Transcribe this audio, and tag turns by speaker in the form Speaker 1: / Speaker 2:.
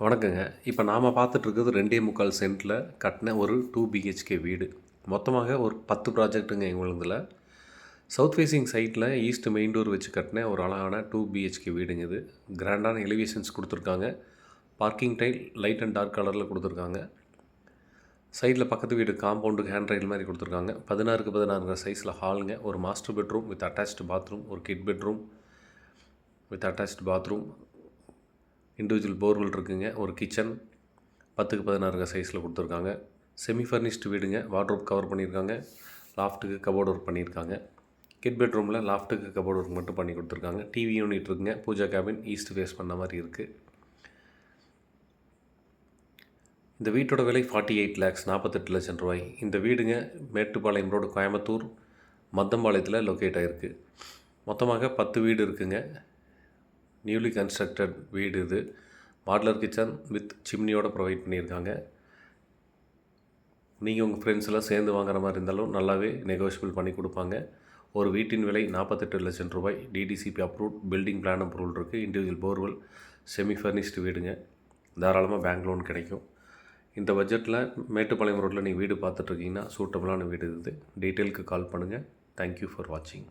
Speaker 1: வணக்கங்க. இப்போ நாம் பார்த்துட்ருக்கிறது 2.25 சென்ட்டில் கட்டின ஒரு 2 பிஹெச்கே வீடு. மொத்தமாக ஒரு 10 ப்ராஜெக்ட்டுங்க எங்களுதில். சவுத் ஃபேஸிங் சைட்டில் ஈஸ்ட் மெயின் டோர் வச்சு கட்டின ஒரு அழகான 2 பிஹெச்கே வீடுங்க இது. கிராண்டான எலிவேஷன்ஸ் கொடுத்துருக்காங்க. Parking tile light and dark கலரில் கொடுத்துருக்காங்க. சைடில் பக்கத்து வீடு காம்பவுண்டுக்கு ஹேண்ட் ரைல் மாதிரி கொடுத்துருக்காங்க. 16க்கு 16 சைஸில் ஹாலுங்க. ஒரு master bedroom with attached bathroom, ஒரு kid bedroom with attached bathroom, individual borewell இருக்குங்க. ஒரு கிச்சன் 10க்கு 16 சைஸில் கொடுத்துருக்காங்க. செமி ஃபர்னிஷ்டு வீடுங்க. வார்ட்ரோப் கவர் பண்ணியிருக்காங்க. லாஃப்ட்டுக்கு கபோர்ட் ஒர்க் பண்ணியிருக்காங்க. கிட் பெட்ரூமில் லாஃப்ட்டுக்கு கபோர்ட் ஒர்க் மட்டும் பண்ணி கொடுத்துருக்காங்க. டிவி யூனிட் இருக்குங்க. பூஜா கேபின் ஈஸ்ட் ஃபேஸ் பண்ண மாதிரி இருக்குது. இந்த வீட்டோட விலை 48 lakhs 48 லட்சம் ரூபாய். இந்த வீடுங்க மேட்டுப்பாளையம் ரோடு, கோயம்புத்தூர் மத்தம்பாளையத்தில் லொக்கேட் ஆகிருக்கு. மொத்தமாக 10 வீடு இருக்குங்க. நியூலி கன்ஸ்ட்ரக்டட் வீடு இது. மாடுலர் கிச்சன் வித் சிம்னியோடு ப்ரொவைட் பண்ணியிருக்காங்க. நீங்கள் உங்கள் ஃப்ரெண்ட்ஸ் எல்லாம் சேர்ந்து வாங்குற மாதிரி இருந்தாலும் நல்லாவே நெகோஷியபிள் பண்ணி கொடுப்பாங்க. ஒரு வீட்டின் விலை 48 லட்சம் ரூபாய். DTCP approved, building plan approval இருக்குது. இண்டிவிஜுவல் போர்வெல், செமி ஃபர்னிஷ்டு வீடுங்க. தாராளமாக பேங்க் லோன் கிடைக்கும். இந்த பட்ஜெட்டில் மேட்டுப்பாளையம் ரோட்டில் நீங்கள் வீடு பார்த்துட்ருக்கீங்கன்னா சூட்டபுளான வீடு இது. டீட்டெயிலுக்கு கால் பண்ணுங்கள். தேங்க்யூ ஃபார் வாட்சிங்.